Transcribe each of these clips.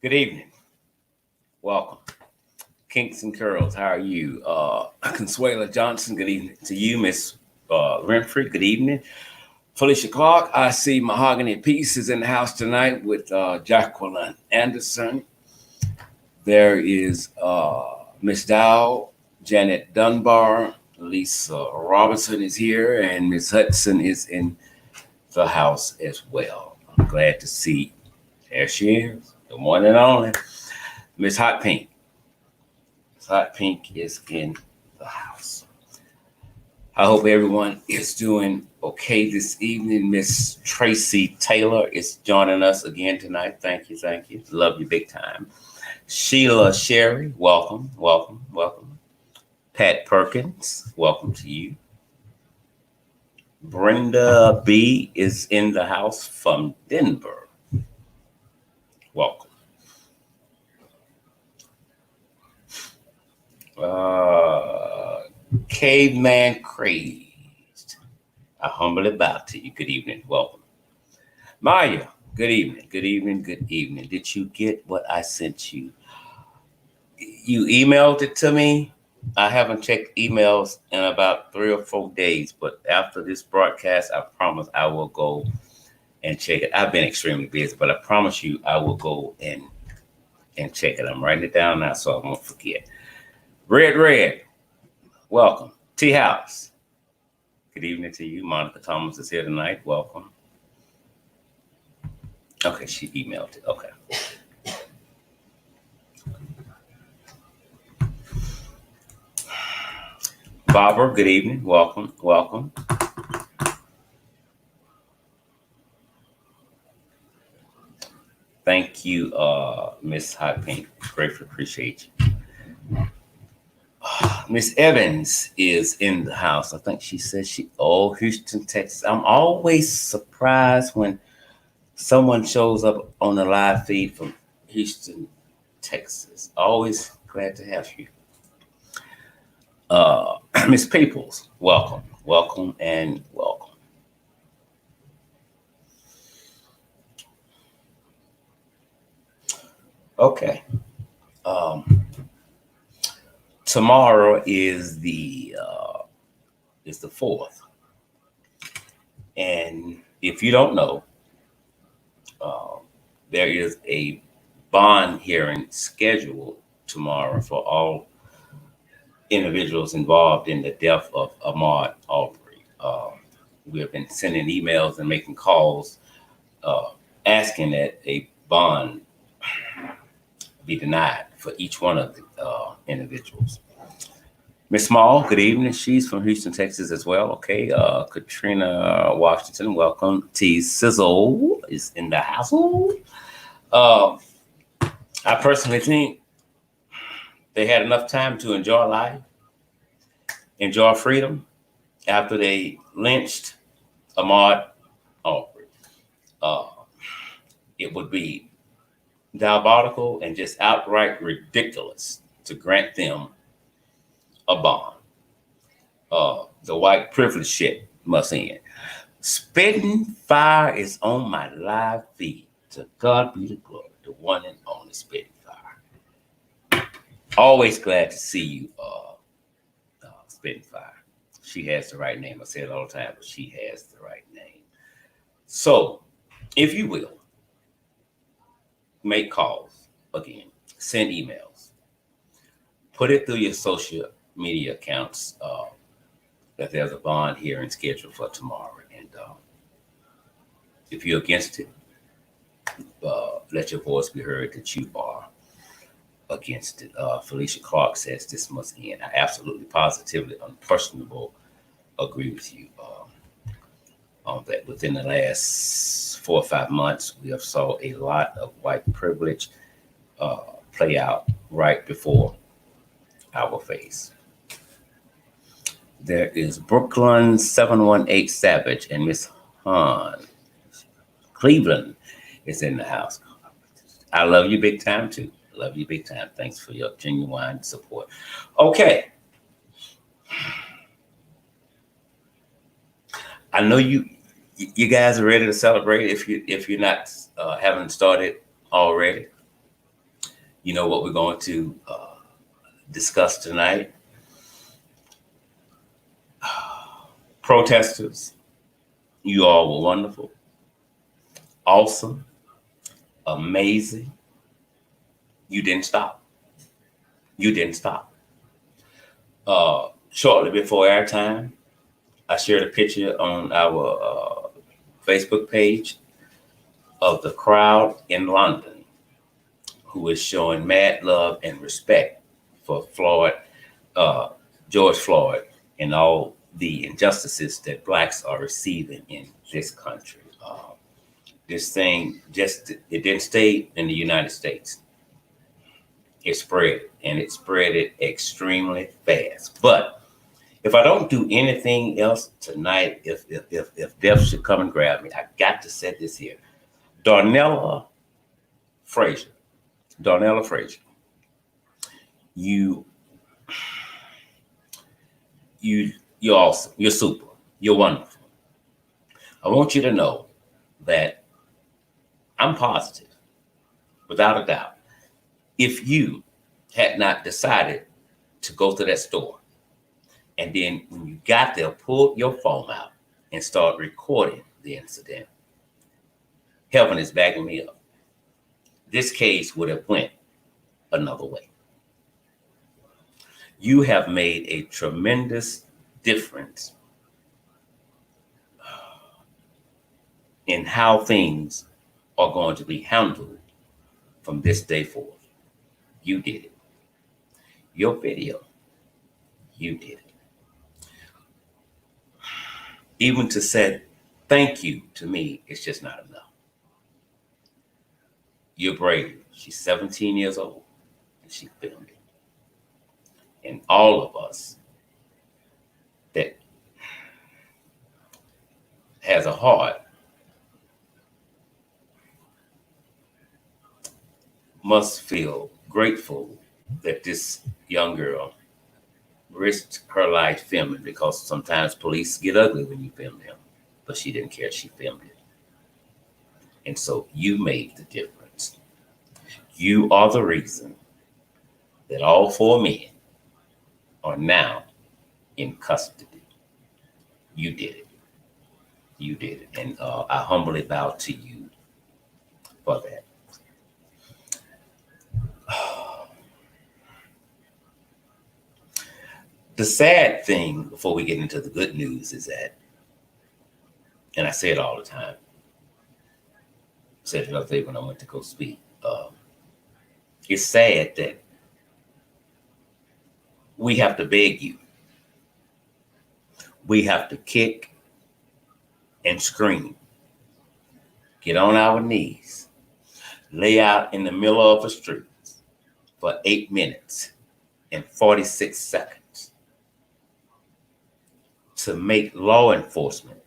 Good evening. Welcome. Kinks and Curls, how are you? Consuela Johnson, good evening to you. Miss Renfrey, good evening. Felicia Clark, I see Mahogany Peace is in the house tonight with Jacqueline Anderson. There is Miss Dow, Janet Dunbar, Lisa Robinson is here, and Miss Hudson is in the house as well. I'm glad to see. There she is, the one and only Miss Hot Pink. Miss Hot Pink is in the house. I hope everyone is doing okay this evening. Miss Tracy Taylor is joining us again tonight. Thank you, thank you. Love you big time. Sheila Sherry, welcome, welcome, welcome. Pat Perkins, welcome to you. Brenda B is in the house from Denver. Welcome. Caveman Crazed. I humbly bow to you. Good evening. Welcome. Maya, good evening. Good evening. Good evening. Did you get what I sent you? You emailed it to me. I haven't checked emails in about 3 or 4 days, but after this broadcast, I promise I will go and check it. I've been extremely busy, but I promise you I will go and check it. I'm writing it down now so I won't forget. Red, welcome. T House. Good evening to you. Monica Thomas is here tonight. Welcome. Okay, she emailed it. Okay. Barbara, good evening. Welcome. Welcome. Thank you, Miss Hot Pink. Gratefully appreciate you. Miss Evans is in the house. I think she says Houston, Texas. I'm always surprised when someone shows up on the live feed from Houston, Texas. Always glad to have you. Miss Peoples, welcome, welcome, and welcome. Okay. Um, Tomorrow is the 4th, and if you don't know, uh, there is a bond hearing scheduled tomorrow for all individuals involved in the death of Ahmaud Arbery. We have been sending emails and making calls uh, asking that a bond be denied for each one of the individuals. Miss Small, good evening. She's from Houston, Texas as well. Okay. Katrina Washington, welcome. T Sizzle is in the household. Uh, I personally think they had enough time to enjoy life, enjoy freedom after they lynched Ahmaud Arbery. Uh, it would be diabolical and just outright ridiculous to grant them a bond. The white privilege shit must end. Spitting Fire is on my live feed. To God be the glory, the one and only Spitting Fire. Always glad to see you, Spitting Fire. She has the right name. I say it all the time, but she has the right name. So, if you will, make calls again, send emails, put it through your social media accounts that there's a bond hearing scheduled for tomorrow. And if you're against it, let your voice be heard that you are against it. Felicia Clark says this must end. I absolutely, positively, unquestionable agree with you on that. Within the last 4 or 5 months, we have saw a lot of white privilege play out right before our face. There is Brooklyn 718 Savage and Miss Han. Cleveland is in the house. I love you big time too. Love you big time. Thanks for your genuine support. Okay. I know you guys are ready to celebrate if you're not haven't started already. You know what we're going to discuss tonight? Protesters, you all were wonderful, awesome, amazing. You didn't stop. You didn't stop. Shortly before airtime, I shared a picture on our Facebook page of the crowd in London who is showing mad love and respect for Floyd, uh, George Floyd, and all the injustices that blacks are receiving in this country. This thing it didn't stay in the United States. It spread, and it spread it extremely fast. But if I don't do anything else tonight, if death should come and grab me, I got to say this here. Darnella Frazier, Darnella Frazier, you you're awesome. You're super. You're wonderful. I want you to know that I'm positive, without a doubt. If you had not decided to go to that store, and then when you got there, pull your phone out and start recording the incident, heaven is backing me up. This case would have went another way. You have made a tremendous difference in how things are going to be handled from this day forth. You did it. Your video, you did it. Even to say thank you to me, it's just not enough. You're brave. She's 17 years old, and she filmed it. And all of us that has a heart must feel grateful that this young girl risked her life filming, because sometimes police get ugly when you film them, but she didn't care. She filmed it. And so you made the difference. You are the reason that all four men are now in custody. You did it. You did it. And I humbly bow to you for that. The sad thing before we get into the good news is that, and I say it all the time, I said it the other day when I went to go speak, it's sad that we have to beg you. We have to kick and scream, get on our knees, lay out in the middle of the street for 8 minutes and 46 seconds to make law enforcement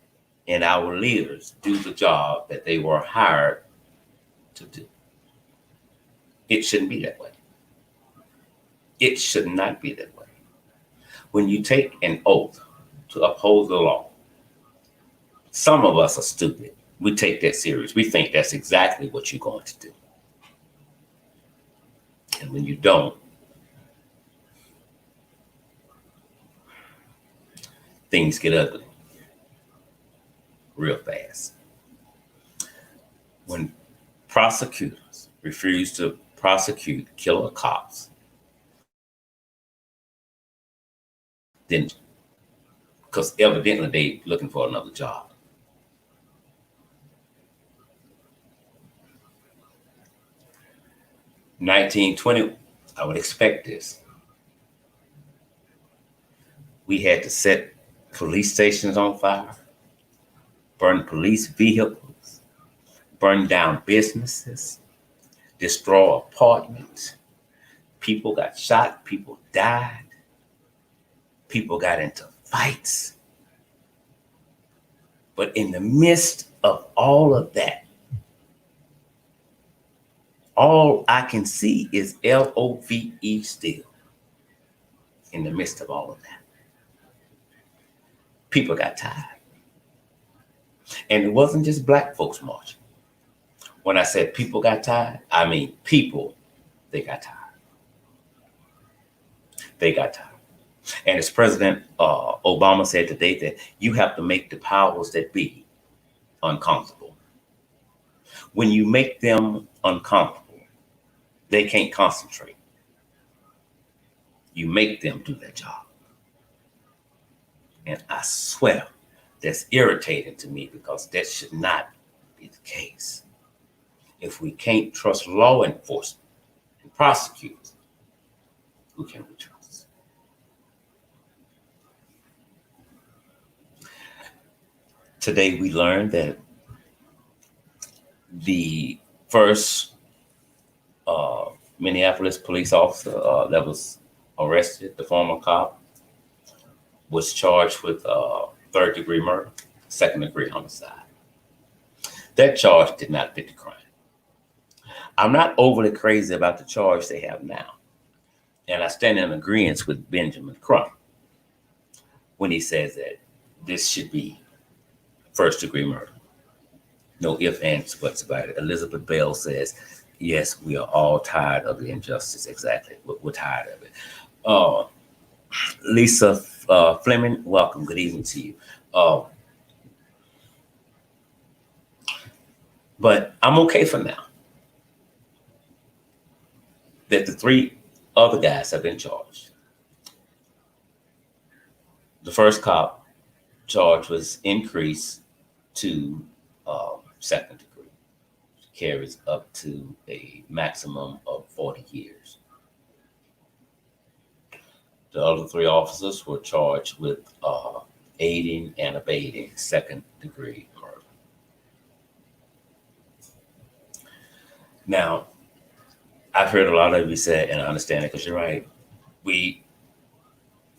and our leaders do the job that they were hired to do. It shouldn't be that way. It should not be that way. When you take an oath to uphold the law, some of us are stupid. We take that serious. We think that's exactly what you're going to do. And when you don't, things get ugly real fast. When prosecutors refuse to prosecute killer cops, then because evidently they looking for another job. In 1920, I would expect this. We had to set police stations on fire, burn police vehicles, burn down businesses, destroy apartments. People got shot, people died, people got into fights. But in the midst of all of that, all I can see is LOVE still in the midst of all of that. People got tired. And it wasn't just black folks marching. When I said people got tired, I mean people They got tired. They got tired. And as President Obama said today, that you have to make the powers that be uncomfortable. When you make them uncomfortable, they can't concentrate. You make them do their job. And I swear that's irritating to me, because that should not be the case. If we can't trust law enforcement and prosecutors, who can we trust? Today we learned that the first Minneapolis police officer that was arrested, the former cop, was charged with third-degree murder, second-degree homicide. That charge did not fit the crime. I'm not overly crazy about the charge they have now, and I stand in agreement with Benjamin Crump when he says that this should be first-degree murder. No ifs, ands, buts about it. Elizabeth Bell says, yes, we are all tired of the injustice. Exactly. We're tired of it. Lisa Fleming, welcome. Good evening to you. But I'm okay for now that the three other guys have been charged. The first cop charge was increased to second degree, which carries up to a maximum of 40 years. The other three officers were charged with aiding and abetting second degree murder. Now, I've heard a lot of you say, and I understand it because you're right, we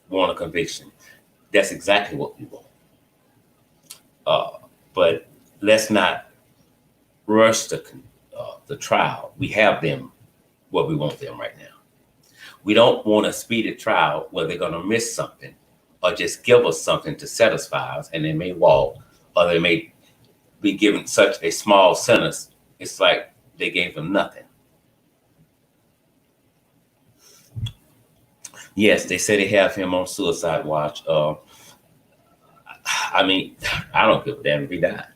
want a conviction. That's exactly what we want. But let's not rush the trial. We have them where we want them right now. We don't want a speedy trial where they're going to miss something or just give us something to satisfy us, and they may walk, or they may be given such a small sentence. It's like they gave them nothing. Yes, they say they have him on suicide watch. I mean, I don't give a damn if he died.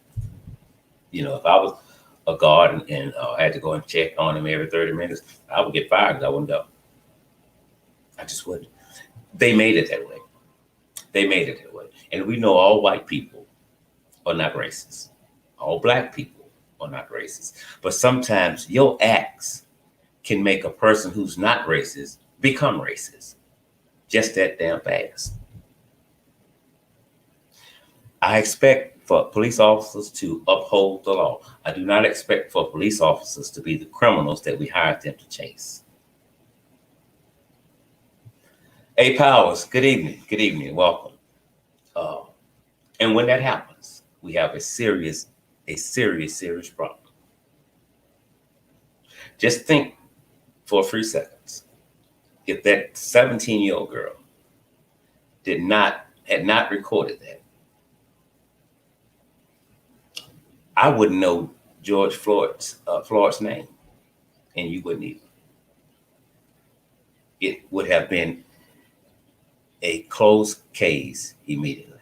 You know, if I was a guard and had to go and check on him every 30 minutes, I would get fired because I wouldn't go. I just wouldn't. They made it that way. They made it that way. And we know all white people are not racist. All black people are not racist. But sometimes your acts can make a person who's not racist become racist. Just that damn fast. I expect for police officers to uphold the law. I do not expect for police officers to be the criminals that we hired them to chase. A. Powers, good evening, welcome. And when that happens, we have a serious problem. Just think for a few seconds. If that 17-year-old girl had not recorded that, I wouldn't know George Floyd's name, and you wouldn't either. It would have been a closed case immediately.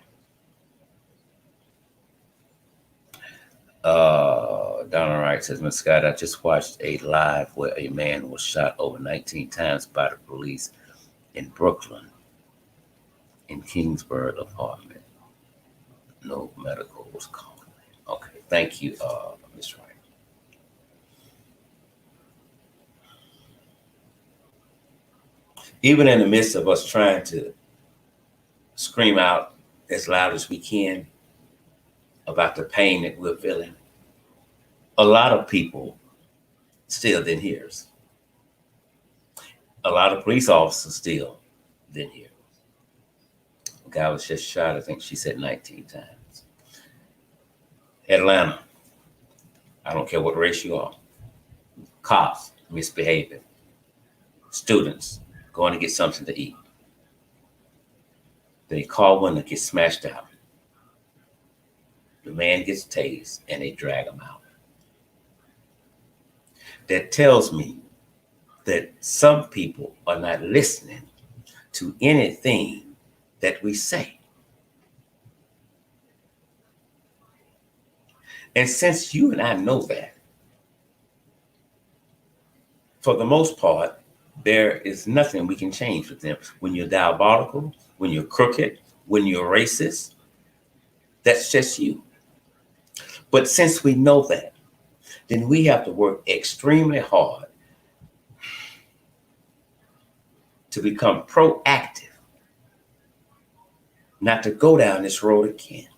Donna Wright says, Ms. Scott, I just watched a live where a man was shot over 19 times by the police in Brooklyn, in Kingsburg apartment. No medical was called. Okay, thank you, Ms. Wright. Even in the midst of us trying to scream out as loud as we can about the pain that we're feeling, a lot of people still didn't hear us. A lot of police officers still didn't hear us. A guy was just shot, I think she said 19 times. Atlanta, I don't care what race you are. Cops misbehaving. Students going to get something to eat. They call one that gets smashed out. The man gets tased and they drag him out. That tells me that some people are not listening to anything that we say. And since you and I know that, for the most part, there is nothing we can change with them. When you're diabolical, when you're crooked, when you're racist, that's just you. But since we know that, then we have to work extremely hard to become proactive, not to go down this road again.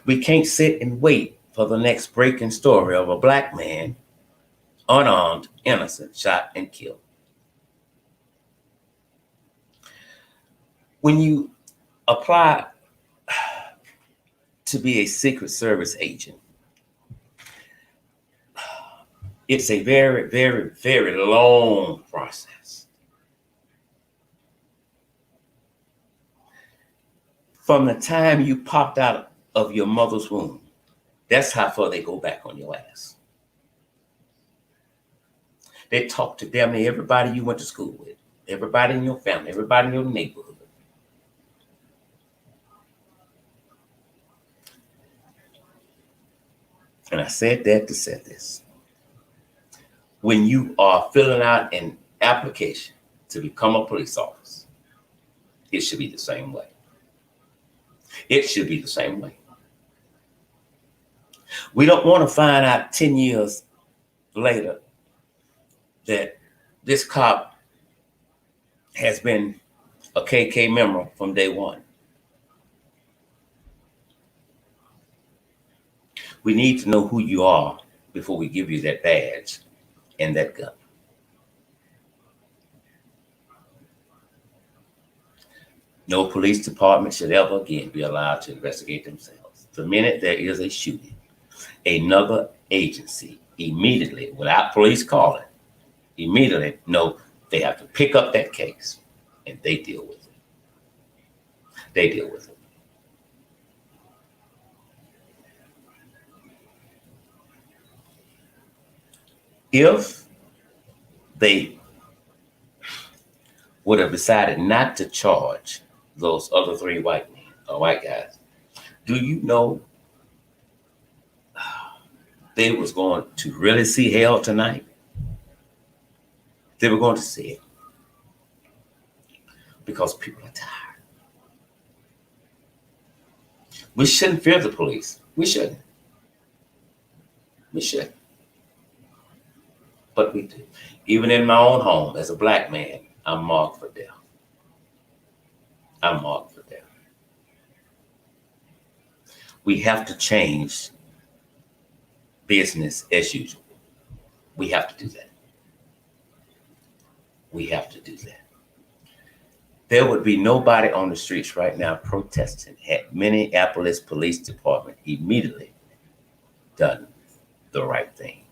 We can't sit and wait for the next breaking story of a black man, unarmed, innocent, shot and killed. When you apply to be a Secret Service agent, it's a very, very, very long process. From the time you popped out of your mother's womb, that's how far they go back on your ass. They talk to damn near everybody you went to school with, everybody in your family, everybody in your neighborhood. And I said that to say this. When you are filling out an application to become a police officer, it should be the same way. It should be the same way. We don't want to find out 10 years later that this cop has been a KK member from day one. We need to know who you are before we give you that badge and that gun. No police department should ever again be allowed to investigate themselves. The minute there is a shooting, another agency immediately, without police calling, immediately know they have to pick up that case and they deal with it. They deal with it. If they would have decided not to charge those other three white men or white guys, do you know they was going to really see hell tonight? They were going to see it because people are tired. We shouldn't fear the police. We shouldn't. We should. But we do. Even in my own home, as a black man, I'm marked for death. I'm marked for death. We have to change business as usual. We have to do that. We have to do that. There would be nobody on the streets right now protesting had Minneapolis Police Department immediately done the right thing.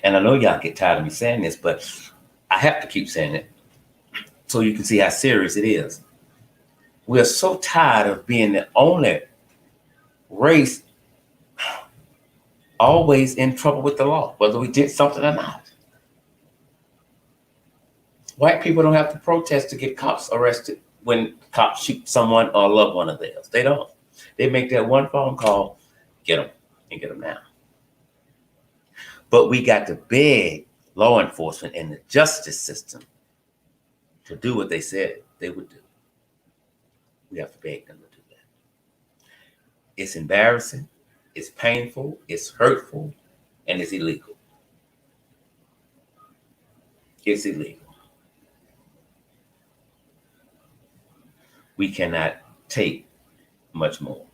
And I know y'all get tired of me saying this, but I have to keep saying it so you can see how serious it is. We're so tired of being the only race always in trouble with the law, whether we did something or not. White people don't have to protest to get cops arrested when cops shoot someone or a loved one of theirs. They don't. They make that one phone call, get them, and get them now. But we got to beg law enforcement and the justice system to do what they said they would do. We have to beg them to do that. It's embarrassing, it's painful, it's hurtful, and it's illegal. It's illegal. We cannot take much more.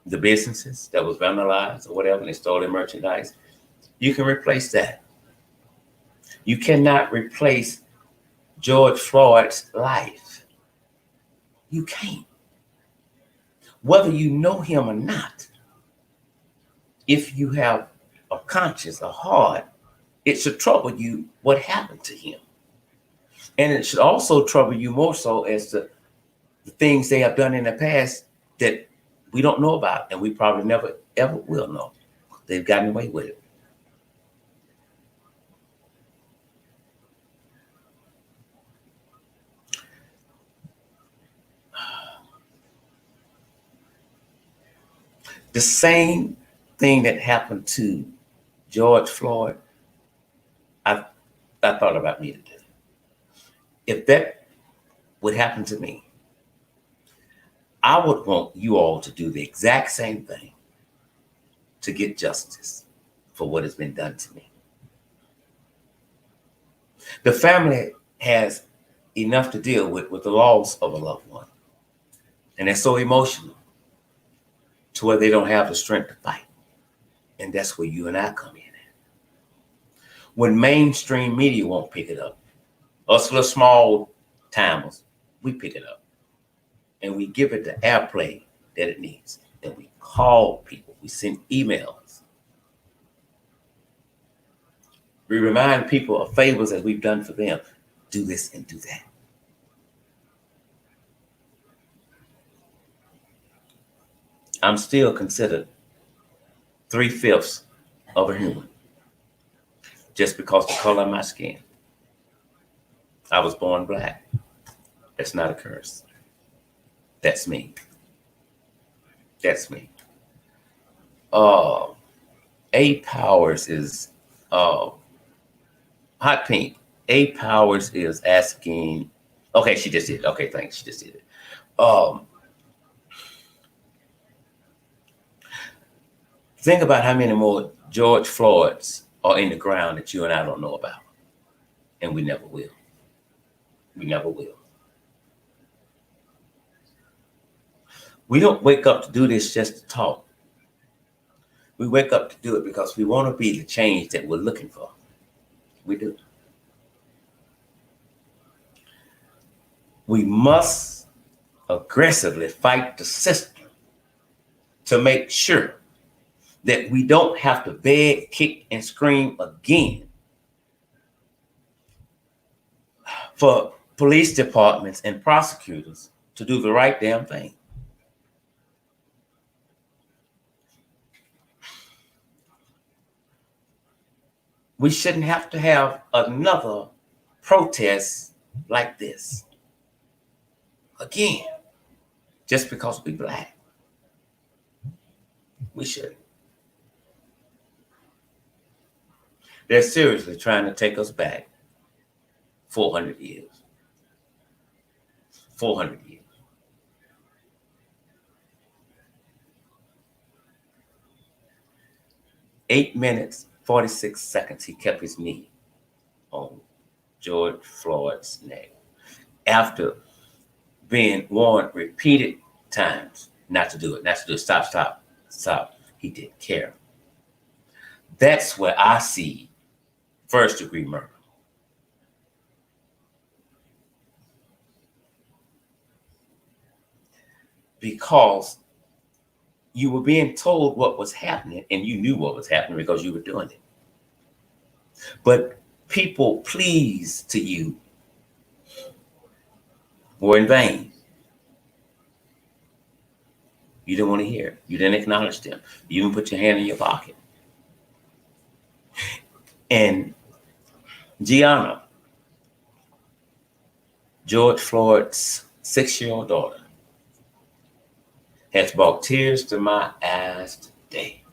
The businesses that was vandalized or whatever, and they stole their merchandise, you can replace that. You cannot replace George Floyd's life. You can't. Whether you know him or not, if you have a conscience, a heart, it should trouble you what happened to him. And it should also trouble you more so as to the things they have done in the past that we don't know about and we probably never, ever will know. They've gotten away with it. The same thing that happened to George Floyd, I, I thought about me today. If that would happen to me, I would want you all to do the exact same thing to get justice for what has been done to me. The family has enough to deal with the loss of a loved one, and they're so emotional to where they don't have the strength to fight. And that's where you and I come in at. When mainstream media won't pick it up, us little small timers, we pick it up and we give it the airplay that it needs. And we call people, we send emails. We remind people of favors that we've done for them. Do this and do that. I'm still considered 3/5 of a human just because the color of my skin. I was born black. That's not a curse. That's me. That's me. A Powers is Hot Pink. A Powers is asking. Okay, she just did it. Okay, thanks. She just did it. Think about how many more George Floyds are in the ground that you and I don't know about. And we never will. We never will. We don't wake up to do this just to talk. We wake up to do it because we want to be the change that we're looking for. We do. We must aggressively fight the system to make sure that we don't have to beg, kick, and scream again for police departments and prosecutors to do the right damn thing. We shouldn't have to have another protest like this again, just because we black. We shouldn't. They're seriously trying to take us back 400 years. 400 years. Eight minutes, 46 seconds, he kept his knee on George Floyd's neck after being warned repeated times not to do it, stop. He didn't care. That's where I see first-degree murder. Because you were being told what was happening and you knew what was happening because you were doing it. But people pleased to you were in vain. You didn't want to hear it. You didn't acknowledge them. You even put your hand in your pocket. And Gianna, George Floyd's 6-year-old daughter, has brought tears to my eyes today.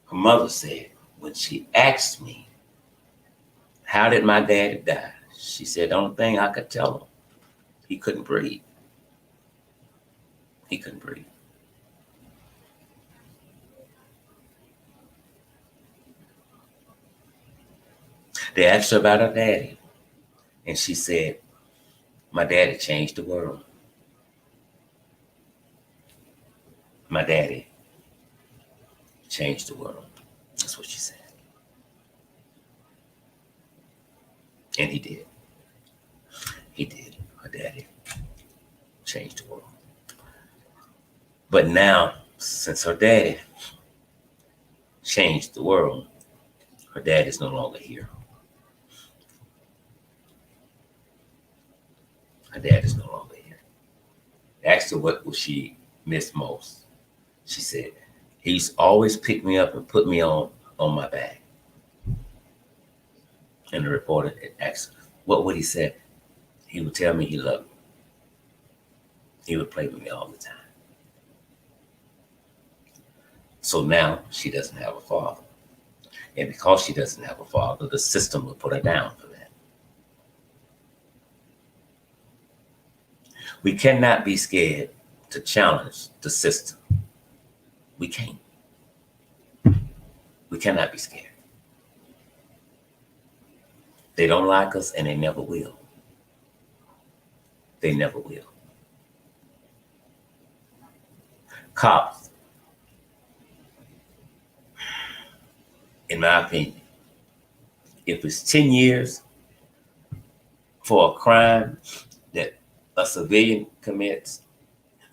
Her mother said, when she asked me, how did my daddy die? She said, the only thing I could tell her, he couldn't breathe. He couldn't breathe. They asked her about her daddy, and she said, my daddy changed the world. My daddy changed the world. That's what she said. And he did. He did. Her daddy changed the world. But now, since her daddy changed the world, her dad is no longer here. Her dad is no longer here. I asked her what will she miss most. She said, He used to always pick me up and put me on my back. And the reporter asked, what would he say? He would tell me he loved me. He would play with me all the time. So now she doesn't have a father. And because she doesn't have a father, the system will put her down for that. We cannot be scared to challenge the system. We can't. We cannot be scared. They don't like us and they never will. They never will. Cops, in my opinion, if it's 10 years for a crime that a civilian commits,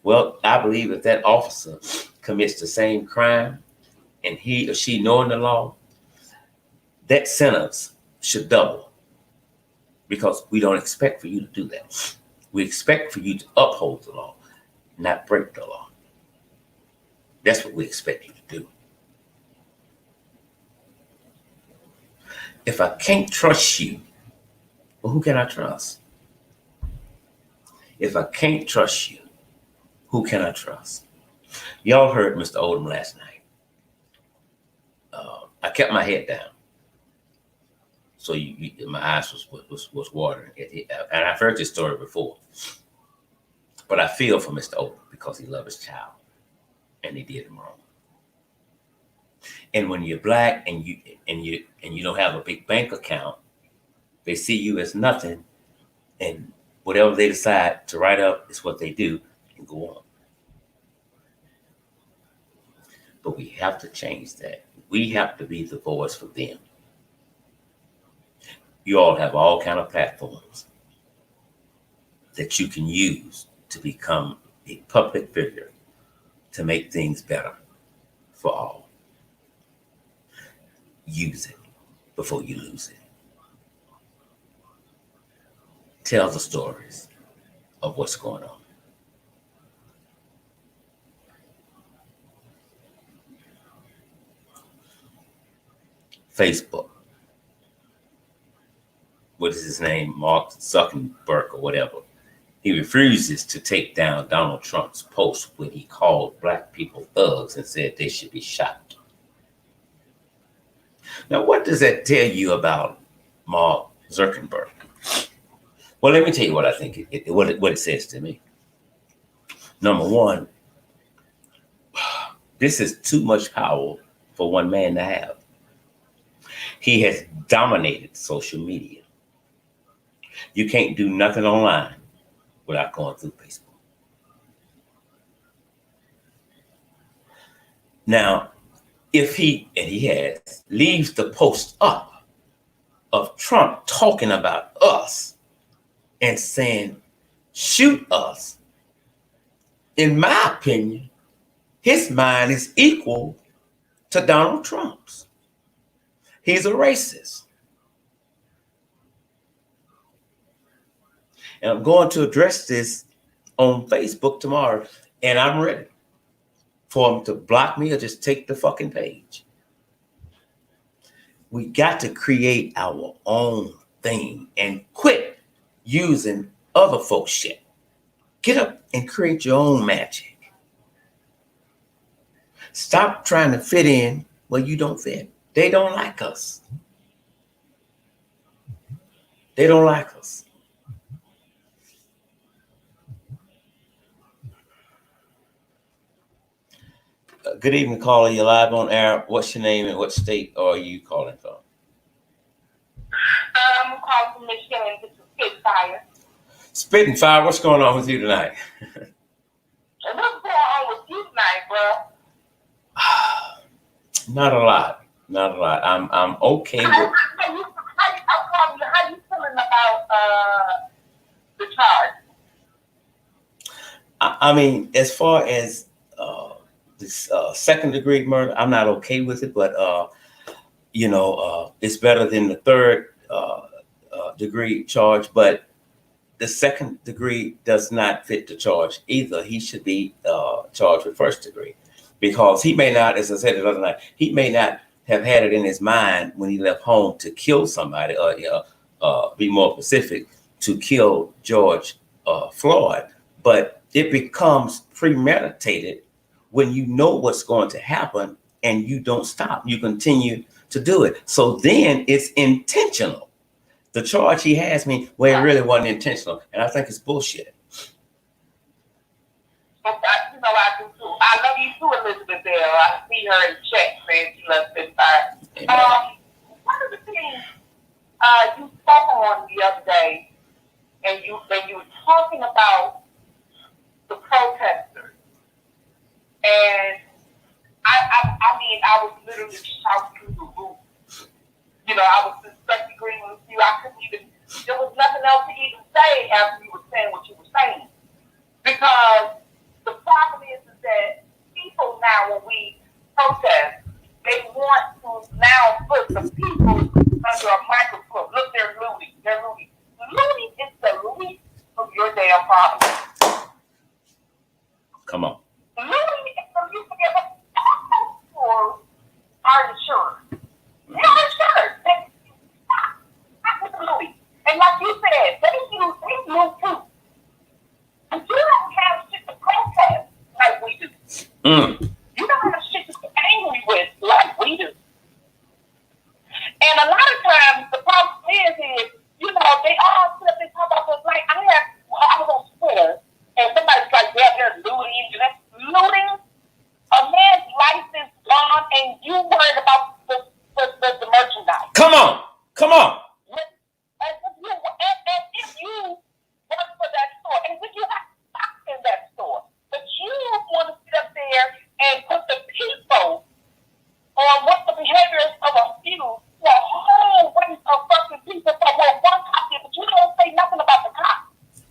well, I believe if that officer commits the same crime and he or she knowing the law, that sentence should double, because we don't expect for you to do that. We expect for you to uphold the law, not break the law. That's what we expect you to do. If I can't trust you, well, who can I trust? If I can't trust you, who can I trust? Y'all heard Mr. Odom last night. I kept my head down, so my eyes was watering. And I've heard this story before, but I feel for Mr. Odom because he loved his child, and he did him wrong. And when you're black and you don't have a big bank account, they see you as nothing, and whatever they decide to write up is what they do and go on. But we have to change that. We have to be the voice for them. You all have all kind of platforms that you can use to become a public figure to make things better for all. Use it before you lose it. Tell the stories of what's going on. Facebook. What is his name? Mark Zuckerberg or whatever. He refuses to take down Donald Trump's post when he called black people thugs and said they should be shot. Now, what does that tell you about Mark Zuckerberg? Well, let me tell you what I think what it says to me. Number one, this is too much power for one man to have. He has dominated social media. You can't do nothing online without going through Facebook. Now, if he, and he has, leaves the post up of Trump talking about us and saying, shoot us, in my opinion, his mind is equal to Donald Trump's. He's a racist. And I'm going to address this on Facebook tomorrow, and I'm ready for him to block me or just take the fucking page. We got to create our own thing and quit using other folks' shit. Get up and create your own magic. Stop trying to fit in where you don't fit. They don't like us. They don't like us. Good evening, caller. You're live on air. What's your name and what state are you calling from? I'm calling from Michigan. This is Spitfire. Spitting Fire, what's going on with you tonight? And what's going on with you tonight, bro? Not a lot. Not a lot. I'm okay with. How you feeling about the charge? I mean, as far as this second degree murder, I'm not okay with it, but it's better than the third degree charge. But the second degree does not fit the charge either. He should be charged with first degree. because he may not, as I said the other night, he may not have had it in his mind when he left home to kill somebody, or be more specific, to kill George Floyd, but it becomes premeditated when you know what's going to happen and you don't stop. You continue to do it. So then it's intentional. The charge he has me where it really wasn't intentional, and I think it's bullshit. I do too. I love you too, Elizabeth Bell. I see her in chat saying she loves this side. One of the things you spoke on the other day, and you were talking about the protesters, and I was literally shouting through the roof. I was just agreeing with you. I couldn't even. There was nothing else to even say after you were saying what you were saying, because the problem is that people now, when we protest, they want to now put the people under a microscope. Look, they're looting. They're looting. Looting is the least of your damn problem. Come on. Looting is the least of your problem. Stores are insured. They're insured. That's the looting. And like you said, they loot too. And you don't have shit to protest like we do. You don't have shit to be angry with like we do. And a lot of times the problem is they all sit up and talk about this. Like I was on Twitter and somebody's like, yeah, they're looting. Looting, a man's life is gone and you worried about the merchandise. Come on. And if you work for that store, and when you have stock in that store, but you want to sit up there and put the people on what the behaviors of a few to a whole bunch of fucking people for one copy, but you don't say nothing about the cops.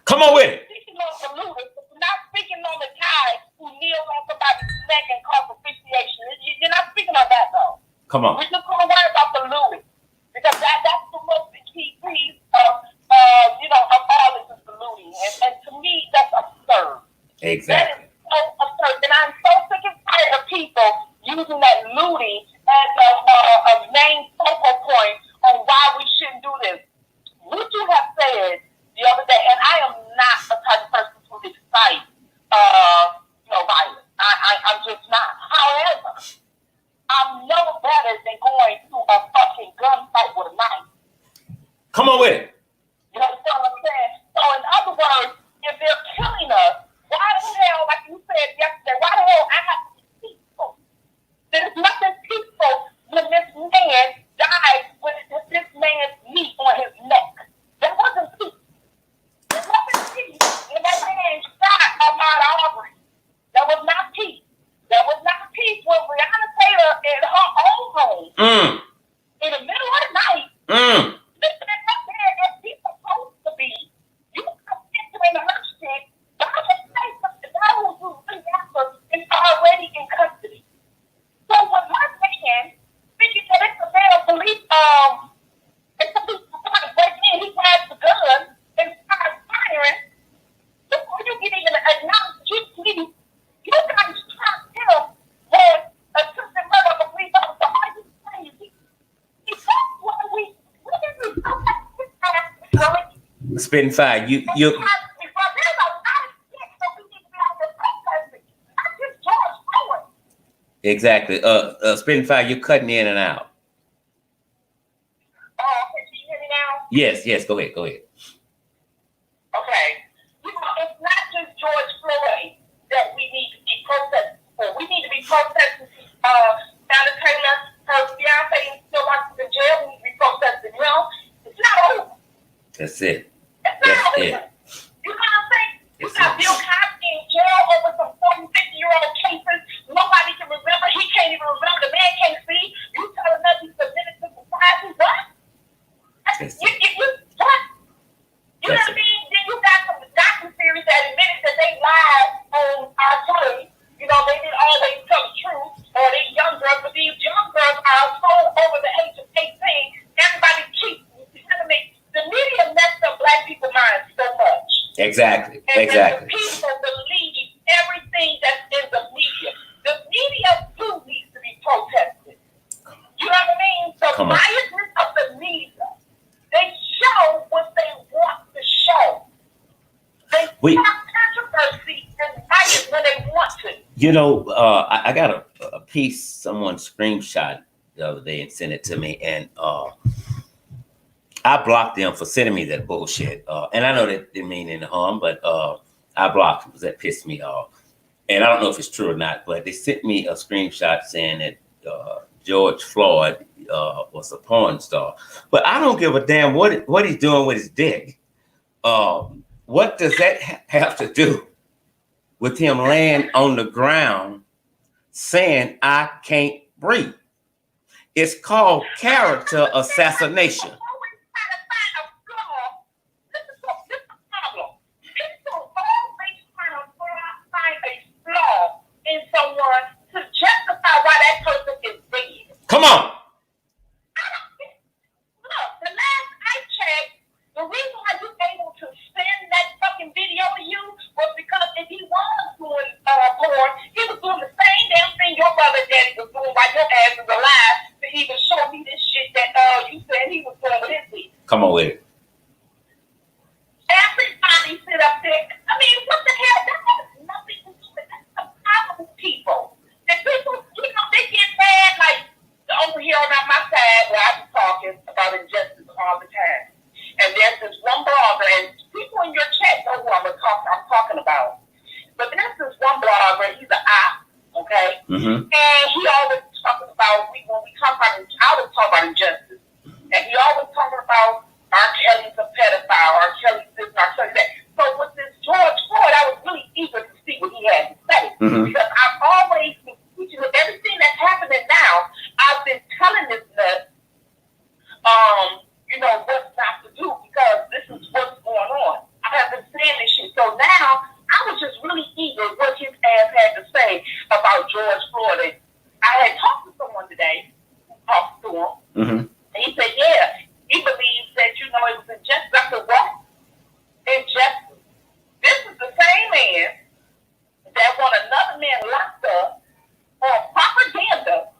Come on with it. Speaking on the looters, but you're not speaking on the guy who kneels on somebody's neck and calls asphyxiation. You're not speaking on that though. Come on. We're just going to worry about the looting, because that's the most key piece of all this is the looting. And to me, that's absurd. Exactly. That is so absurd. And I'm so sick and tired of people using that looting as a main focal point on why we shouldn't do this. What you have said the other day, and I am not the type of person who excites violence. I'm just not. However, I'm no better than going to a fucking gunfight with a knife. Come on with it. You understand what I'm saying? So in other words, if they're killing us, why the hell, like you said yesterday, why the hell I have to be peaceful? There's nothing peaceful when this man died with this man's knee on his neck. That wasn't peace. There's nothing peace when that man shot Ahmaud Arbery. That was not peace. That was not peace when Breonna Taylor in her own home, in the middle of the night, listening up there as she's supposed to be, you come entering her shit, God just say something, God who's really after is already in custody. So when my man, thinking that it's a damn police, it's a police department break in, he grabs the gun and starts firing, before you get even acknowledged you guys trapped him with attempted murder of a police officer. Are you crazy? That's what we didn't do. Spitting fire. You. There's a lot of shit that we need to be out there protesting. Not just George Floyd. Exactly. Spitting fire. You're cutting in and out. Oh, okay. Can you hear me now? Yes. Go ahead. Okay. It's not just George Floyd that we need to be protesting for. We need to be protesting Breonna Taylor, her fiance is still locked in jail. We need to be protesting him. It's not over. That's it. It's not over. You know what I'm saying? You got Bill Cosby in jail over some 40, 50-year-old cases. Nobody can remember. He can't even remember. The man can't see. You telling us he's submitted to society. What? What? You know what I mean? Then you got some docu-series that admitted that they lied on our play. They didn't always tell the truth, or they young girls, but these young girls are so over the age of 18, everybody cheats. The media messed up Black people's minds so much. Exactly. And the people believe everything that's in the media. Come on. biasness of the media. They show what they want to show. They have controversy and bias when they want to. You know, I got a piece someone screenshot the other day and sent it to me, and I blocked them for sending me that bullshit. And I know that didn't mean any harm, but I blocked them because that pissed me off. And I don't know if it's true or not, but they sent me a screenshot saying that George Floyd was a porn star. But I don't give a damn what he's doing with his dick. What does that have to do with him laying on the ground saying, I can't breathe? It's called character assassination. In someone to justify why that person is dead. Come on. Look, the last I checked, the reason why you able to send that fucking video to you was because if he was doing porn, he was doing the same damn thing your brother daddy was doing while your ass was alive to even show me this shit that you said he was doing with his feet. Come on with it. Everybody sit up there. I mean, what the hell? That has nothing to do with that. That's the problem with people. And people, you know, they get mad like over here on my side where I be talking about injustice all the time. And there's this one blogger, and people in your chat know who I'm talking about. But there's this one blogger, he's an op, okay? Mm-hmm. And he always talking about, when we talk about, I always talk about injustice. And he always talking about R. Kelly's a pedophile, R. Kelly's this, R. Kelly's that. So with this George Floyd, I was really eager to see what he had to say. Mm-hmm. Because I've always been teaching with everything that's happening now, I've been telling this nut, you know, what not to do because this is what's going on. I have been saying this shit. So now I was just really eager what his ass had to say about George Floyd. And I had talked to someone today who talked to him, Mm-hmm. and he said, yeah, he believes that, you know, it was injustice. I said, what? Injustice. This is the same man that want another man locked up on propaganda.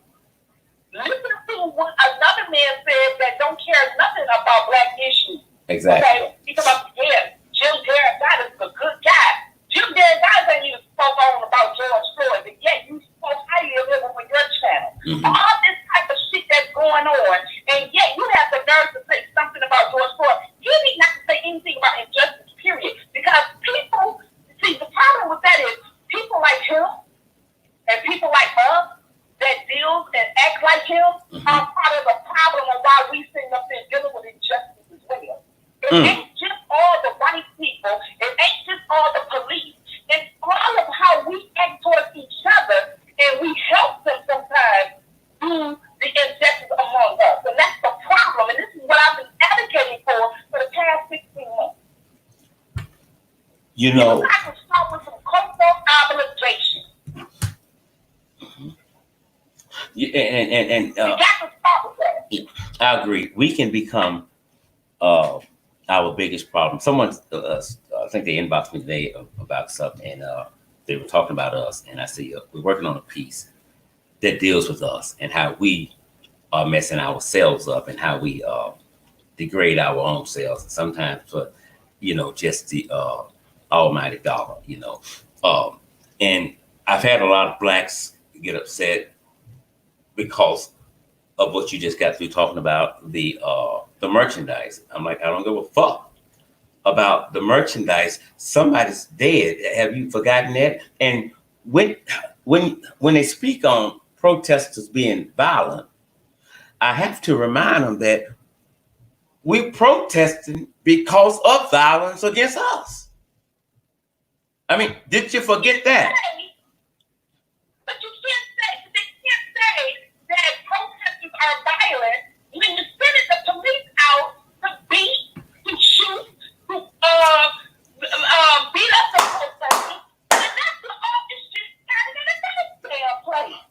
Listen to what another man said that don't care nothing about black issues. Exactly. Okay? He talking about, yeah, Jim Derrick is a good guy. Jim Derrick ain't even spoke on about George Floyd, but yet you spoke highly of him on your channel. Mm-hmm. All this type of shit that's going on, and yet you have the nerve to say something about George Floyd. You need not to say anything about injustice, period. Because people, see, the problem with that is people like him and people like us that deals and act like him are part of the problem of why we sitting up there dealing with injustice as well. It ain't just all the white people. It ain't just all the police. It's all of how we act towards each other, and we help them sometimes do the injustice among us. And that's the problem. And this is what I've been advocating for the past 16 months. You know, I can start with some cultural obligation. and you got to start with that. I agree. We can become our biggest problem. Someone, I think they inboxed me today about something, and they were talking about us. And I said, we're working on a piece that deals with us and how we are messing ourselves up and how we degrade our own selves. And sometimes for, you know, just the almighty dollar, you know. And I've had a lot of blacks get upset because of what you just got through talking about, the merchandise. I'm like, I don't give a fuck about the merchandise. Somebody's dead. Have you forgotten that? And when they speak on protesters being violent, I have to remind them that we're protesting because of violence against us. I mean, did you forget that? But you can't say that protesters are violent when you're sending the police out to beat, to shoot, to beat up the protesters. And that's the office just started in a damn place.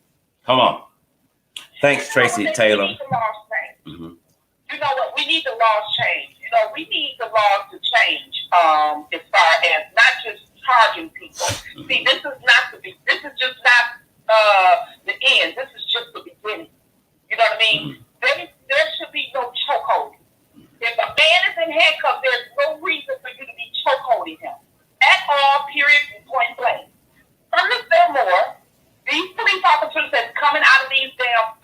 Come on. Thanks, Tracy Taylor. We need the laws change. You know what? We need the laws change. You know, we need the laws to change as far as not just charging people. See, this is just not the end. This is just the beginning. You know what I mean? There all, period, point blank. Furthermore, these police officers that's coming out of these damn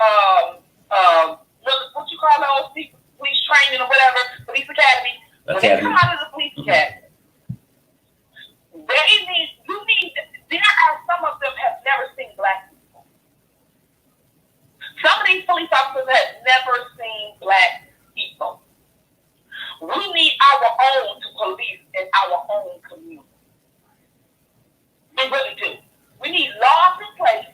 what you call those police training or whatever, police academy. When they come out of the police academy, there are some of them have never seen black people. Some of these police officers have never seen black people. We need our own to police in our own community. We really do. We need laws in place,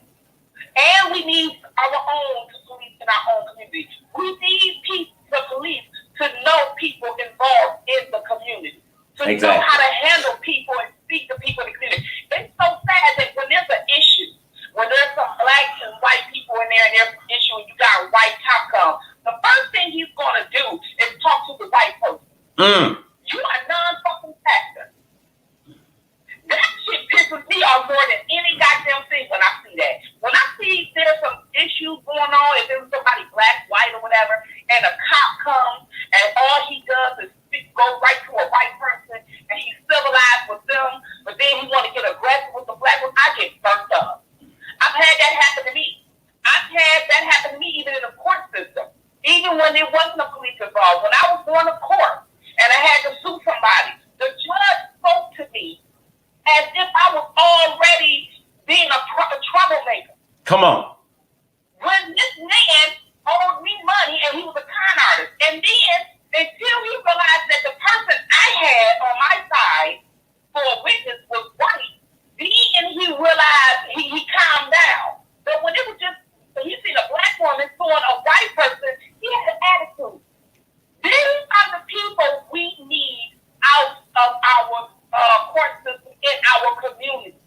and we need our own to police in our own community. We need the police to know people involved in the community, to know how to handle people and speak to people in the community. It's so sad that when there's an issue, when there's some black and white people in there and there's an issue and you got a white cop come, the first thing he's going to do is talk to the white person. You are non-fucking factor. That shit pisses me off more than any goddamn thing when I see that. When I see there's some issues going on, if there's somebody black, white, or whatever, and a cop comes and all he does is go right to a white person and he's civilized with them, but then he want to get aggressive with the black one, I get burnt up. I've had that happen to me. I've had that happen to me even in the court system. Even when there wasn't a police involved. When I was going to court and I had to sue somebody, the judge spoke to me as if I was already being a troublemaker. Come on. When this man owed me money and he was a con artist. And then, until he realized that the person I had on my side for a witness was white, then he realized he calmed down. But when it was just, when he seen a black woman suing a white person, he had an attitude. These are the people we need out of our court system in our community.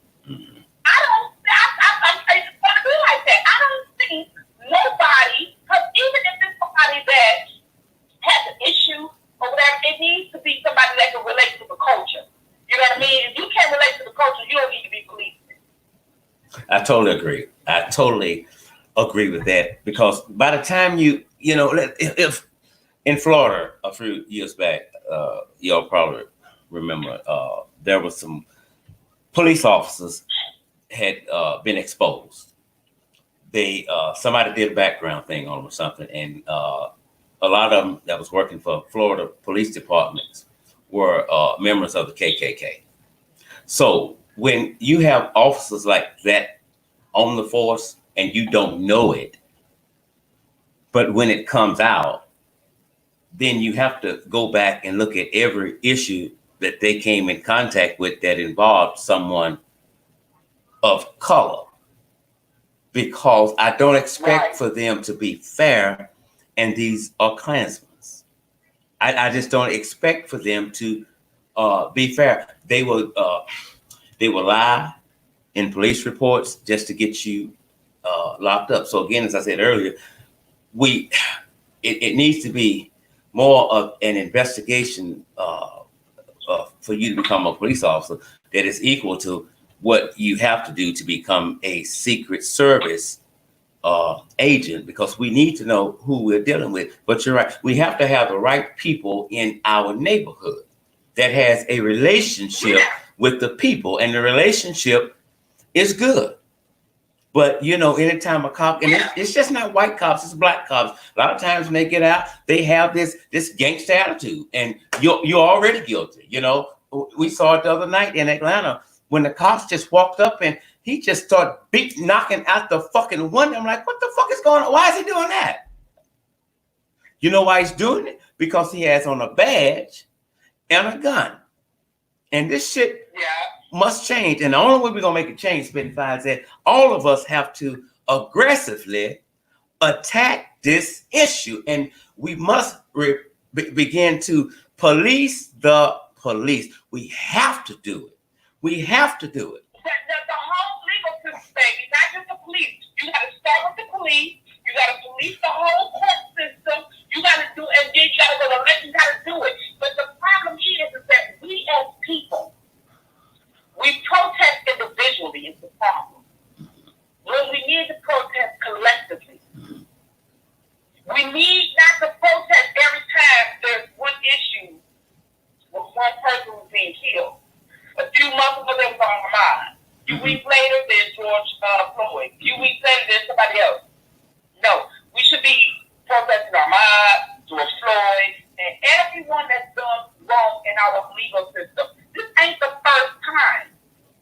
It's going to be like that. I don't think nobody, because even if it's somebody that has an issue or whatever, it needs to be somebody that can relate to the culture. You know what I mean? If you can't relate to the culture, you don't need to be policing. I totally agree with that, because by the time if in Florida a few years back, y'all probably remember, there was some police officers had been exposed. They somebody did a background thing on them or something, and a lot of them that was working for Florida police departments were members of the KKK. So when you have officers like that on the force and you don't know it, but when it comes out, then you have to go back and look at every issue that they came in contact with that involved someone of color, because I don't expect for them to be fair, and these are Klansmen. I just don't expect for them to be fair. They will lie in police reports just to get you locked up. So again, as I said earlier, it needs to be more of an investigation for you to become a police officer that is equal to what you have to do to become a Secret Service agent, because we need to know who we're dealing with. But you're right, we have to have the right people in our neighborhood that has a relationship with the people, and the relationship is good. But anytime a cop, and it's just not white cops, it's black cops. A lot of times when they get out, they have this gangster attitude, and you're already guilty. We saw it the other night in Atlanta when the cops just walked up and he just started knocking out the fucking window. I'm like, what the fuck is going on? Why is he doing that? You know why he's doing it? Because he has on a badge and a gun. And this shit must change. And the only way we're going to make it change, Spitfire, is that all of us have to aggressively attack this issue. And we must begin to police the police. We have to do it. We have to do it. The whole legal system, baby, not just the police. You got to start with the police. You got to police the whole court system. You got to do it, and then you got to go to election. You got to do it. But the problem is that we as people, we protest individually is the problem. When we need to protest collectively. We need not to protest every time there's one issue with one person who's being killed. A few months Ahmaud. A few weeks later, there's George Floyd. A few weeks later, there's somebody else. No, we should be protesting Ahmaud, George Floyd, and everyone that's done wrong in our legal system. This ain't the first time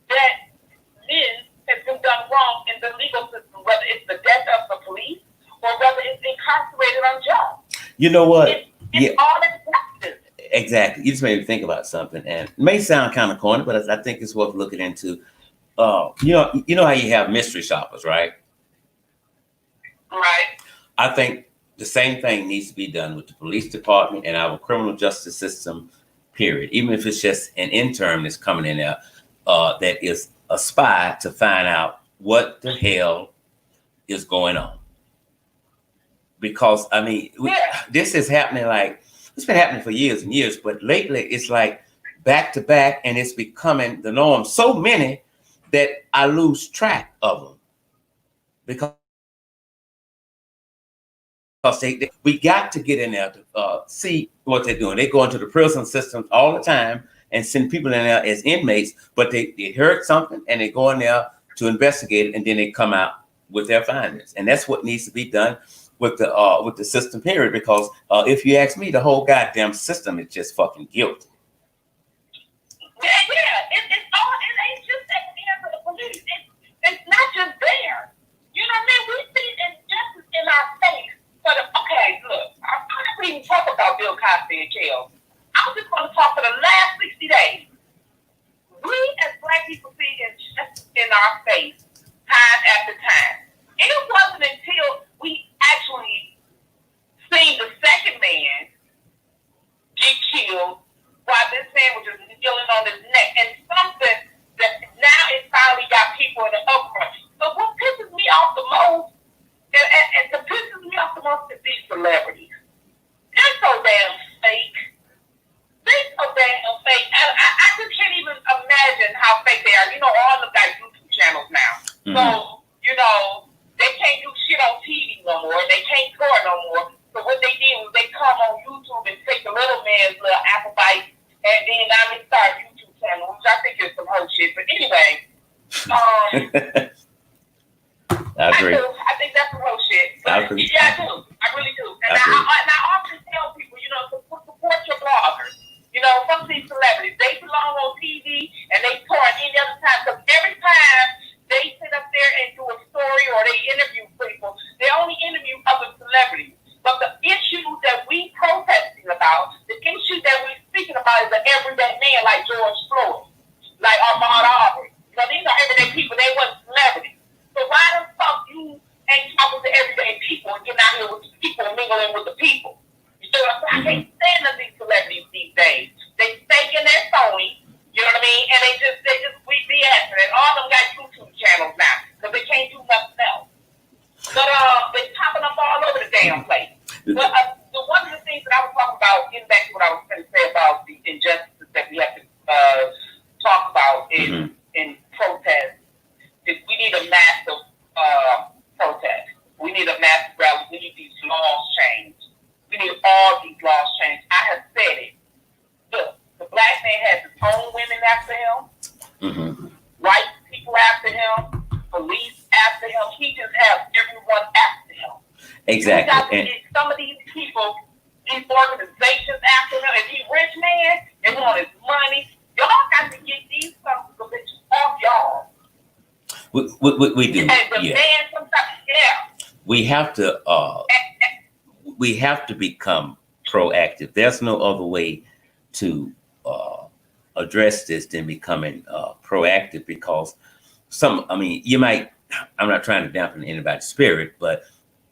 that this has been done wrong in the legal system, whether it's the death of the police or whether it's incarcerated unjust. You know what? It's all expected. Exactly. You just made me think about something, and it may sound kind of corny, but I think it's worth looking into. You know how you have mystery shoppers, right? Right. I think the same thing needs to be done with the police department and our criminal justice system, period. Even if it's just an intern that's coming in there that is a spy to find out what the hell is going on. Because, I mean, this is happening it's been happening for years and years, but lately it's like back to back, and it's becoming the norm. So many that I lose track of them because we got to get in there to see what they're doing. They go into the prison systems all the time and send people in there as inmates, but they heard something and they go in there to investigate it, and then they come out with their findings. And that's what needs to be done with the system, period. Because if you ask me, the whole goddamn system is just fucking guilty. It's all. It ain't just at the hands of the police. It's not just there. You know what I mean? We see injustice in our face. Okay, look, I'm not even talking about Bill Cosby and jail. I'm just going to talk for the last 60 days. We as Black people see injustice in our face time after time. It wasn't until we actually seen the second man get killed while this man was just kneeling on his neck, and something that now it finally got people in the uproar. But what pisses me off the most, and the pisses me off the most is these celebrities. They're so damn fake. They're so damn fake. I just can't even imagine how fake they are. You know, all of them got YouTube channels now. Mm-hmm. So, you know, they can't do shit on TV no more. They can't tour no more. So what they did was they come on YouTube and take the little man's little apple bite, and then now they start a YouTube channel, which I think is some whole shit. But anyway, I agree. I think that's some whole shit. But I agree. Yeah, I do. I really do. And I often tell people, you know, support your bloggers. You know, some of these celebrities, they belong on TV and they tour any other time. Because every time they sit up there and do a story or they interview people, they only interview other celebrities. But the issue that we protesting about, the issue that we're speaking about is the everyday man like George Floyd, like Ahmaud Arbery. You know, these are everyday people. They weren't celebrities. So why the fuck you ain't talking to everyday people and getting out here with the people and mingling with the people? You see what I'm saying? I can't stand of these celebrities these days. They faking their phony, you know what I mean? And they just we BS. And all of them got YouTube channels now because they can't do nothing else. But they're popping up all over the damn place. But one of the things that I was talking about, getting back to what I was going to say about the injustices that we have to talk about in protest, is we need a massive protest. We need a massive rally. We need these laws changed. We need all these laws changed. I have said it. Look, the black man has his own women after him, white people after him, police after him. He just has everyone after him. Exactly. You got to get some of these people, these organizations after him. If he's rich man, they want his money. Y'all got to get these sons of bitches off y'all. We do. And the man sometimes, We have to become proactive. There's no other way to address this than becoming proactive, because I'm not trying to dampen anybody's spirit, but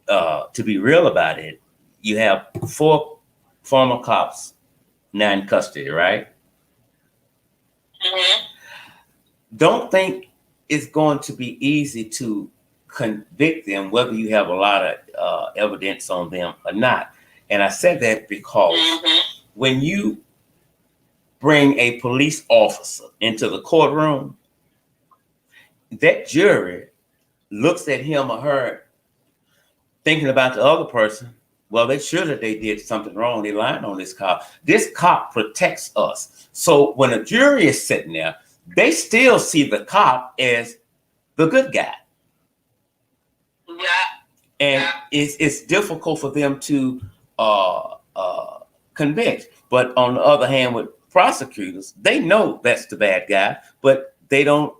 to be real about it, you have 4 former cops now in custody, right? Mm-hmm. Don't think it's going to be easy to convict them, whether you have a lot of evidence on them or not. And I said that because when you bring a police officer into the courtroom, that jury looks at him or her thinking about the other person. Well, they sure that they did something wrong. They lying on this cop. This cop protects us. So when a jury is sitting there, they still see the cop as the good guy. Yeah. And Yeah. it's difficult for them to convict. But on the other hand, with prosecutors, they know that's the bad guy, but they don't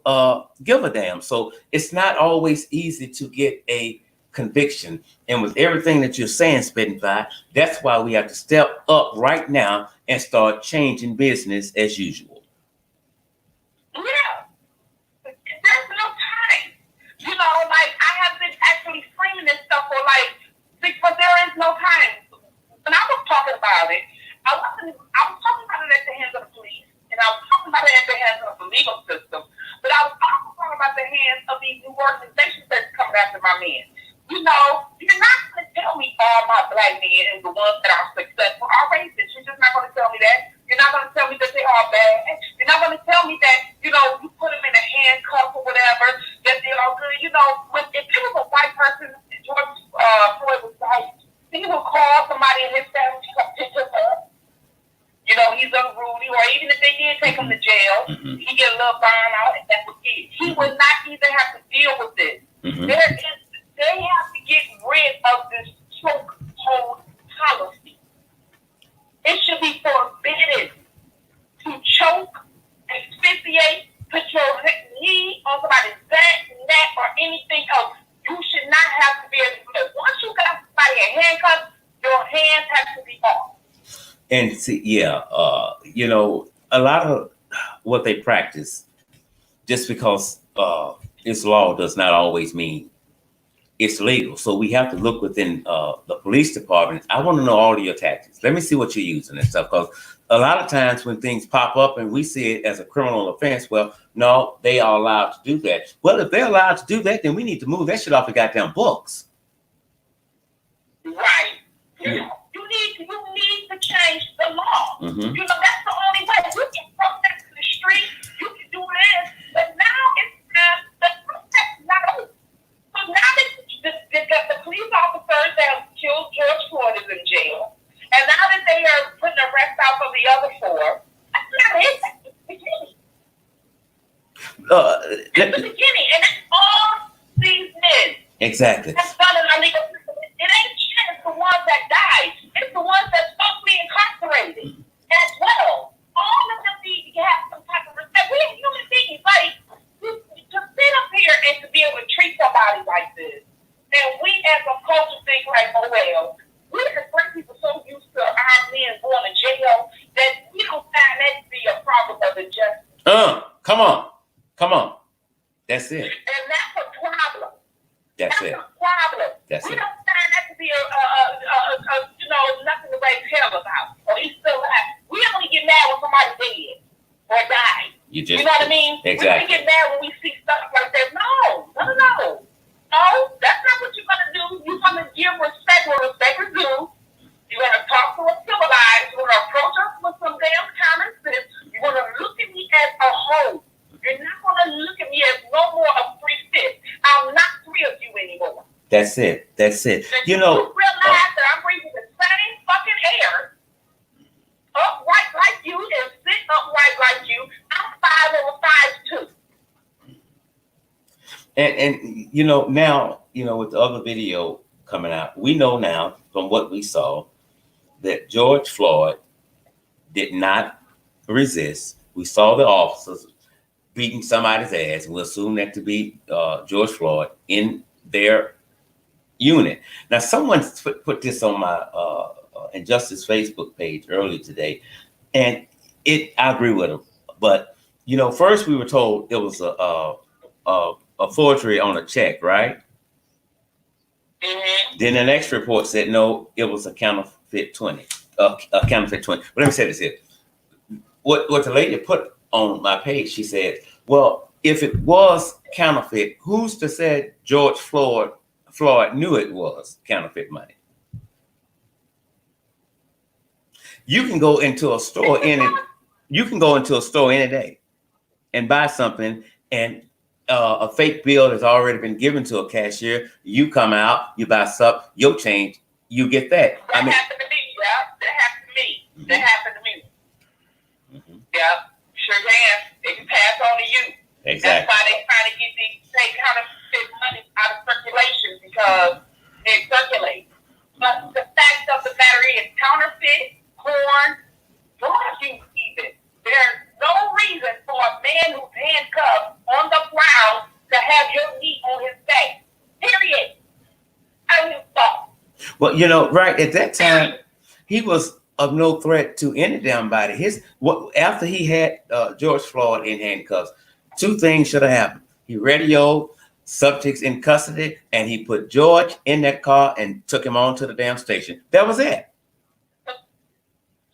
give a damn. So it's not always easy to get a conviction. And with everything that you're saying, Spitting Fire, that's why we have to step up right now and start changing business as usual. Yeah. There's no time. You know, like, I have been actually screaming and stuff for, like, but there is no time. When I was talking about it, I was talking about it at the hands of the police, and I was talking about it at the hands of the legal system, but I was also talking about the hands of these new organizations that's coming after my men. You know, you're not going to tell me all my black men and the ones that are successful are racist. You're just not going to tell me that. You're not going to tell me that they are bad. You're not going to tell me that, you know, you put them in a handcuff or whatever, that they're all good. You know, if it was a white person, George Floyd was white, he would call somebody in his family to come pick him up. You know, he's unruly, or even if they did take him to jail, he get a little bond out, and that's what he is. He would not even have to deal with this. They have to get rid of this chokehold policy. It should be forbidden to choke, asphyxiate, put your knee on somebody's back, neck, or anything else. You should not have to be able to do it. Once you got somebody in handcuffs, your hands have to be off. And see, you know, a lot of what they practice, just because it's law does not always mean it's legal. So we have to look within the police department. I want to know all of your tactics. Let me see what you're using and stuff. Because a lot of times when things pop up and we see it as a criminal offense, well, no, they are allowed to do that. Well, if they're allowed to do that, then we need to move that shit off the goddamn books. Right. Yeah. You need to change the law. You know, that's the only way. You can protest in the street, you can do this, but now it's time. The protest is not over. So now that the police officers that have killed George Floyd is in jail, and now that they are putting the rest out for the other four, that's not it. That's the beginning. That's the beginning, and that's all these men. Exactly. That's done in our legal system. It ain't just the ones that died. It's the ones that's supposed to be incarcerated as well. All of them need to have some type of respect. We're human beings. Like, to sit up here and to be able to treat somebody like this, and we as a culture think like, oh well, we as black people so used to our men going to jail that we don't find that to be a problem of injustice. Come on. That's it. And that's a problem. That's it. A problem. We don't find that to be you know, nothing to raise hell about. Or he's still alive. We only get mad when somebody's dead or died. You know what I mean? Exactly. We get mad when we see stuff like that. No, that's not what you're gonna do. You're gonna give respect where respect is due. You're gonna talk to us civilized. You're gonna approach us with some damn common sense. You're gonna look at me as a whole. You're not gonna look at me as no more of 3/5. I'm not 3 of you anymore. That's it. And you know, realize that I'm breathing the same fucking air, upright like you, and sit upright like you. I'm 5'5" 5'2". And you know, now, you know, with the other video coming out, we know now from what we saw that George Floyd did not resist. We saw the officers beating somebody's ass, and we'll assume that to be George Floyd in their unit. Now, someone put this on my Injustice Facebook page earlier today, and I agree with him. But you know, first we were told it was a forgery on a check, right? Then the next report said no, it was a counterfeit 20. A counterfeit 20. But let me say this here. What the lady put on my page, she said, well, if it was counterfeit, who's to say George Floyd knew it was counterfeit money? You can go into a store any day and buy something, and a fake bill has already been given to a cashier. You come out, you buy stuff, your change, you get that. That happened to me. Yeah, that happened to me. Yeah. Sure can. They can pass on to you. Exactly. That's why they try to get these counterfeit money out of circulation because it circulates. But the fact of the matter is, counterfeit, corn, drug use even. There's no reason for a man who's handcuffed on the ground to have your knee on his back. Period. I mean, stop. Well, you know, right at that time, he was of no threat to any damn body. After he had George Floyd in handcuffs, two things should have happened. He radioed subjects in custody, and he put George in that car and took him on to the damn station. That was it.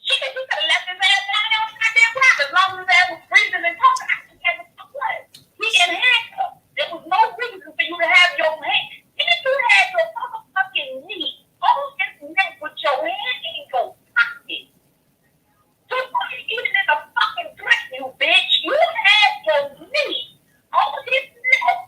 Shit, you could have left his ass down there on the goddamn ground as long as his ass was breathing and talking. I think that was what? He in handcuffs. There was no reason for you to have your hand. If you had your motherfucking knee on his neck with your hand in your pocket, so why are you even in the fucking dress, you bitch? You had your knee on his neck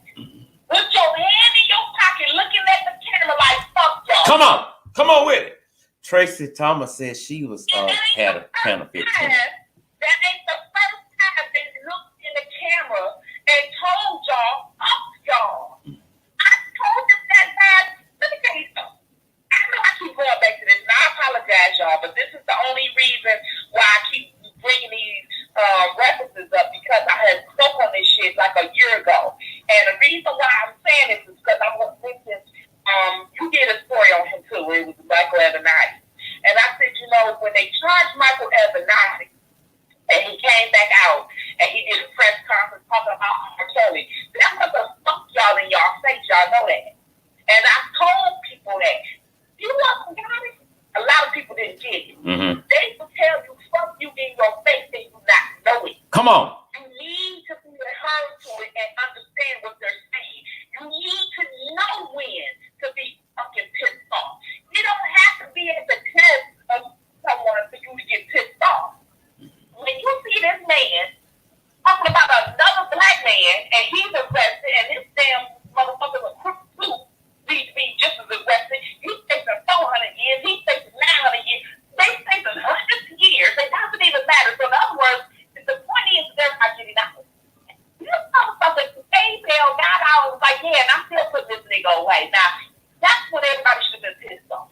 with your hand in your pocket looking at the camera like, fuck y'all. Come on with it. Tracy Thomas says she was had a counterfeit. That ain't the first time they looked in the camera and told y'all, fuck y'all. I told them that time. Let me tell you something. I know I keep going back to this, and I apologize, y'all, but this is the only reason why I keep bringing these references up, because I had spoke on this shit like a year ago. And the reason why I'm saying this is because I'm going to mention, you did a story on him too, where it was Michael Avenatti. And I said, you know, when they charged Michael Avenatti, and he came back out, and he did a press conference talking about R. Kelly, that was a fuck y'all in y'all face, y'all know that. And I told people that, you wasn't got it. A lot of people didn't get it. Mm-hmm. They will tell you, fuck you in your face, and you not know it. Come on. You need to be heard to it and understand what they're saying. You need to know when to be fucking pissed off. You don't have to be at the test of someone for you to get pissed off. When you see this man talking about another black man and he's arrested and this damn motherfucker a crook too needs to be just as arrested. He's facing 400 years, he's facing 900 years. They facing hundreds of years. It doesn't even matter. So in other words, the point is they're not getting out. This motherfucker got out and was like, yeah, and I'm still putting this nigga away. Now, that's what everybody should have been pissed off.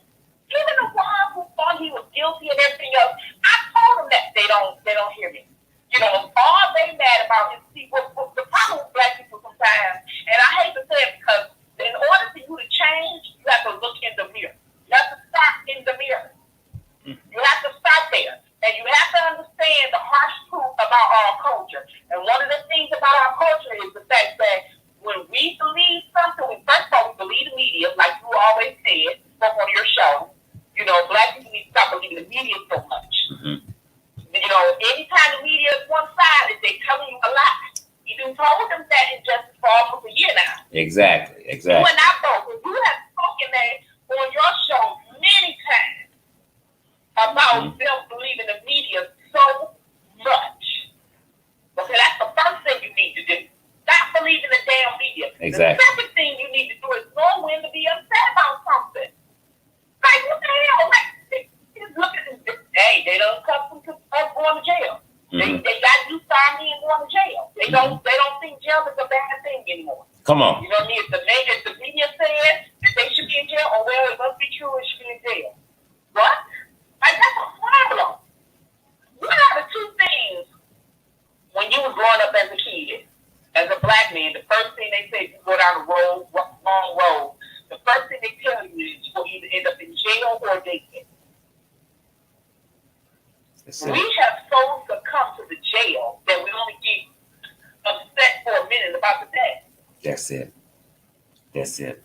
Even the ones who thought he was guilty and everything else, I told them that they don't hear me. You know, all they mad about is, see, what the problem with black people sometimes, and I hate to say it because in order for you to change, you have to look in the mirror. You have to start in the mirror. You have to start there. And you have to understand the harsh truth about our culture. And one of the things about our culture is the fact that when we believe something, first of all, we believe the media, like you always said, spoke on your show. You know, black people need to stop believing the media so much. Mm-hmm. You know, anytime the media is one-sided, they're telling you a lie. You done told them that injustice for almost a year now. Exactly. You and I both. You have spoken that on your show many times about them believing the media so much. Okay, that's the first thing you need to do. Stop believing the damn media. Exactly. The second thing you need to do is know when to be upset about something. Like, what the hell? Like, just look at this. Hey, they don't cut them to us going to jail. Mm-hmm. They got you signed me and going to jail. They don't think jail is a bad thing anymore. Come on. You know what I mean? If the media says that they should be in jail, oh well, it must be true, it should be in jail. What? Like, that's a problem. What are the two things when you was growing up as a kid, as a black man, the first thing they say, you go down the road, long road, the first thing they tell you is you will either end up in jail or daycare. We have so succumbed to the jail that we only get upset for a minute about the day. That's it. That's a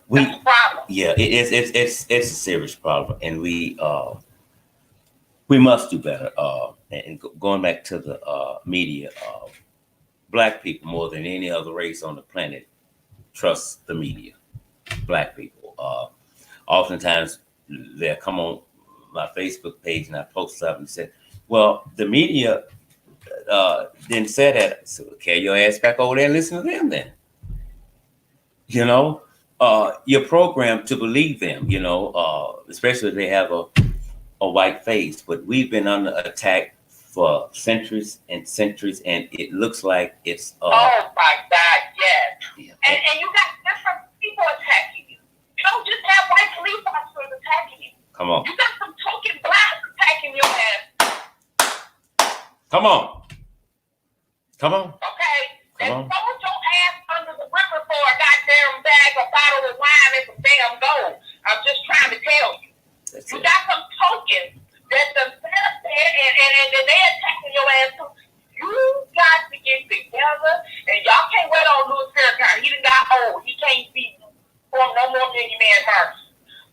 problem. Yeah, it's a serious problem, and we must do better. And going back to the media, black people more than any other race on the planet trust the media. Black people. Oftentimes they'll come on my Facebook page and I post something and say, well, the media didn't say that, so carry your ass back over there and listen to them then. You know, you're programmed to believe them, you know, especially if they have a white face, but we've been under attack for centuries and centuries, and it looks like it's oh my God, yes. yeah. And you got different people attacking you. You don't just have white police officers attacking you. Come on. You got some token blacks attacking your ass. Come on. Come on. Okay? Come and on. throw your ass under the river for a goddamn bag, a bottle of wine, and some damn gold. I'm just trying to tell you. That's You it. got some tokens that the set up there and they attacking your ass too. You got to get together, and y'all can't wait on Louis Farrakhan. He done got old. He can't be from no more Million Man March.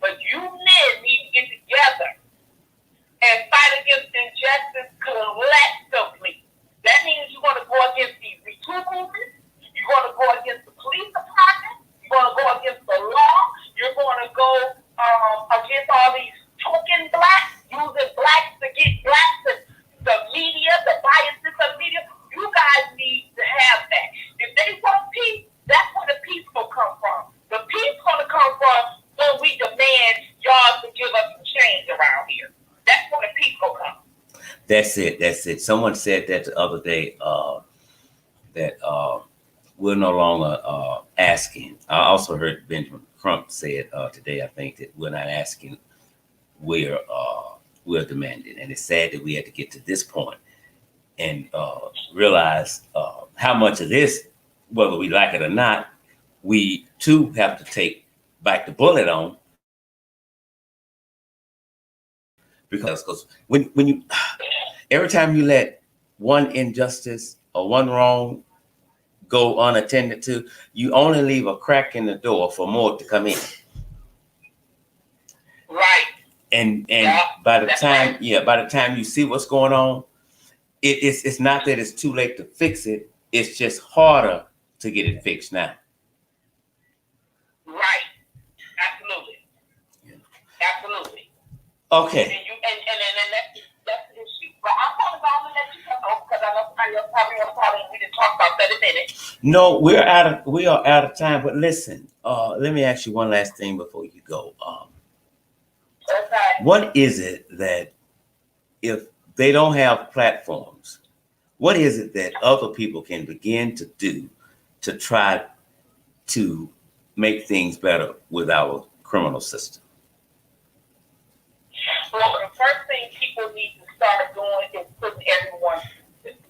But you men need to get together and fight against injustice collectively. That means you're going to go against these MeToo movements. You're going to go against the police department. You're going to go against the law. You're going to go against all these token blacks, using blacks to get blacks, the media, the biases of the media. You guys need to have that. If they want peace, that's where the peace will come from. The peace going to come from when we demand y'all to give us some change around here. That's where the peace will come. That's it. That's it. Someone said that the other day that we're no longer asking. I also heard Benjamin Crump say it today. I think that we're not asking, we're demanding. And it's sad that we had to get to this point and realize how much of this, whether we like it or not, we too have to bite the bullet on. Because when you every time you let one injustice or one wrong go unattended to, you only leave a crack in the door for more to come in. Right. And Yeah, by the that's time right. by the time you see what's going on, it's not that it's too late to fix it. It's just harder to get it fixed now. Right. Absolutely. Yeah. Absolutely. Okay. And that's the issue. But I'm going to go on and let you know because I know somebody else probably on the phone and we didn't talk about that in a minute. No, we are out of time. But listen, let me ask you one last thing before you go. Okay. What is it that if they don't have platforms, what is it that other people can begin to do to try to make things better with our criminal system? Well, the first thing people need to start doing is putting everyone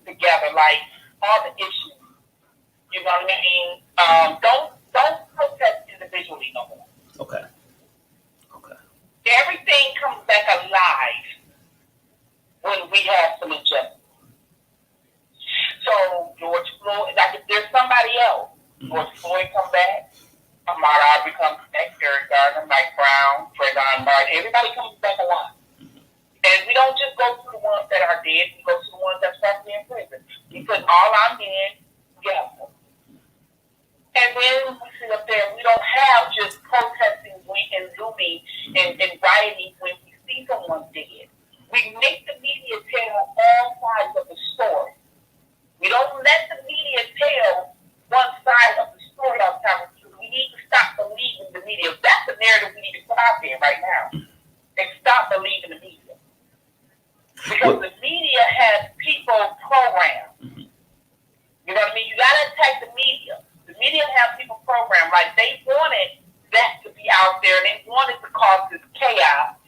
together, like all the issues. You know what I mean? Don't protest individually no more. Okay. Everything comes back alive when we have some injustice. So George Floyd, like if there's somebody else, George Floyd come back, Ahmaud Arbery comes back, Eric Garner, Mike Brown, Trayvon Martin, everybody comes back alive. And we don't just go to the ones that are dead, we go to the ones that's probably in prison. We put all our men together. And then we sit up there, we don't have just protesting and looming and rioting when we see someone dead. We make the media tell all sides of the story. We don't let the media tell one side of the story all the time. We need to stop believing the media. That's the narrative we need to put out there right now. And stop believing the media. Because the media has people programmed. You know what I mean? You got to attack the media. The media have people programmed. Like they wanted that to be out there. And they wanted to cause this chaos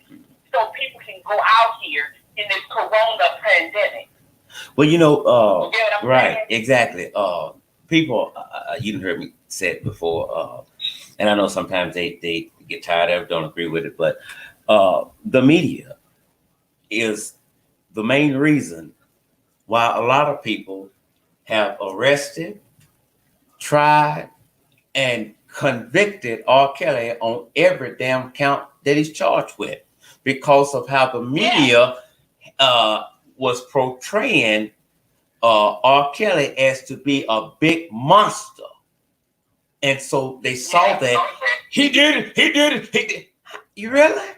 so people can go out here in this corona pandemic. Well, you know, right, saying? exactly. People, you didn't heard me say it before, and I know sometimes they get tired of it, don't agree with it, but the media is the main reason why a lot of people have arrested, tried, and convicted R. Kelly on every damn count that he's charged with because of how the media was portraying R. Kelly as to be a big monster. And so they saw that he did it. You really?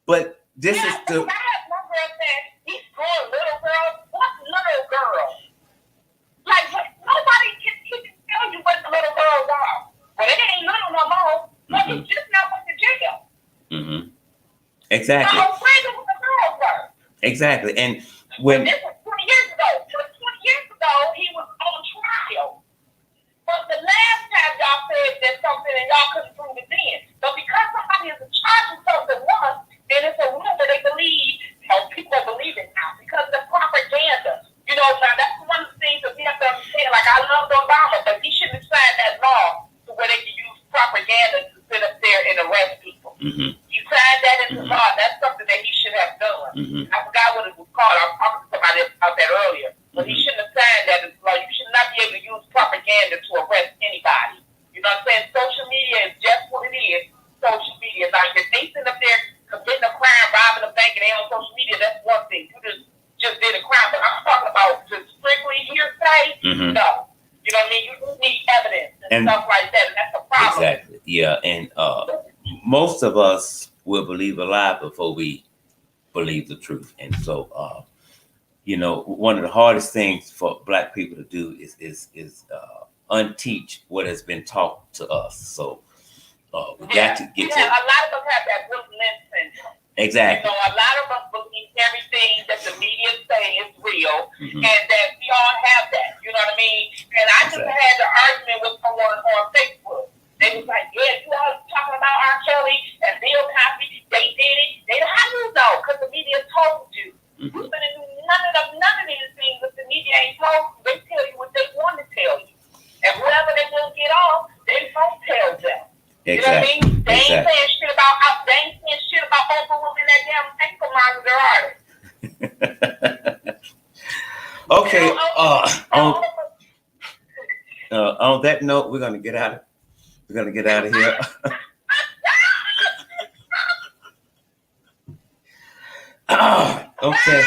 But this is the... I had one girl saying, he's going little girl. What little girl? Like, nobody can tell you what the little girls are. Well, it ain't little no more. But he's just not went to jail. Exactly. Exactly. So freedom was a girl first. Exactly. And when this was 20 years ago. Just 20 years ago, he was on trial. But the last time y'all said there's something and y'all couldn't prove it then. But because somebody is charged with something once, then it's a rumor they believe, people believe it now because of the propaganda. Now that's one of the things that we have to understand. Like, I love Obama, but he shouldn't have signed that law to where they can use propaganda to sit up there and arrest people. Mm-hmm. You signed that into law. That's something that he should have done. Mm-hmm. I forgot what it was called. I was talking to somebody about that earlier. But he shouldn't have signed that into law. You should not be able to use propaganda to arrest anybody. You know what I'm saying? Social media is just what it is. Social media. Like, if they sit up there committing a crime, robbing a bank, and they on social media, that's one thing. You just did a crime. But I'm talking about just strictly hearsay. Mm-hmm. No. You know what I mean? You need evidence and stuff like that, and that's a problem. Exactly. Yeah. And most of us will believe a lie before we believe the truth. And so, one of the hardest things for Black people to do is unteach what has been taught to us. So we got to get to. A lot of us have that Wilson syndrome. Exactly. A lot of us believe everything that the media say is real, mm-hmm. and that we all have that. You know what I mean? And I just had an argument with someone on Facebook. They was like, "Yeah, you all talking about R. Kelly and Bill Cosby? They did it. How do you know? Because the media told you. Mm-hmm. You couldn't do none of these things if the media ain't told you. They tell you what they want to tell you, and whatever they will get off, they don't tell them." Exactly. You know what I mean? They ain't saying shit about Oprah Winfrey and that damn ankle monitor artist. Okay. On that note, we're gonna get out of here. Okay.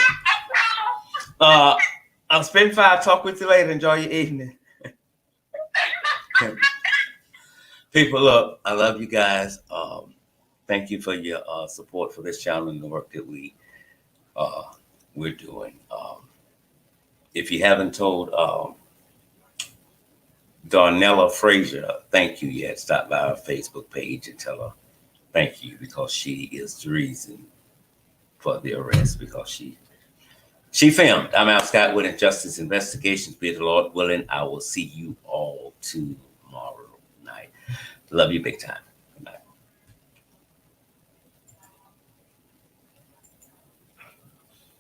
I'll spend 5. Talk with you later. Enjoy your evening. People, look, I love you guys. Thank you for your support for this channel and the work that we're doing. If you haven't told Darnella Frazier thank you yet, stop by our Facebook page and tell her thank you, because she is the reason for the arrest, because she filmed. I'm Al Scott with Injustice Investigations. Be the Lord willing, I will see you all tomorrow night. Love you big time.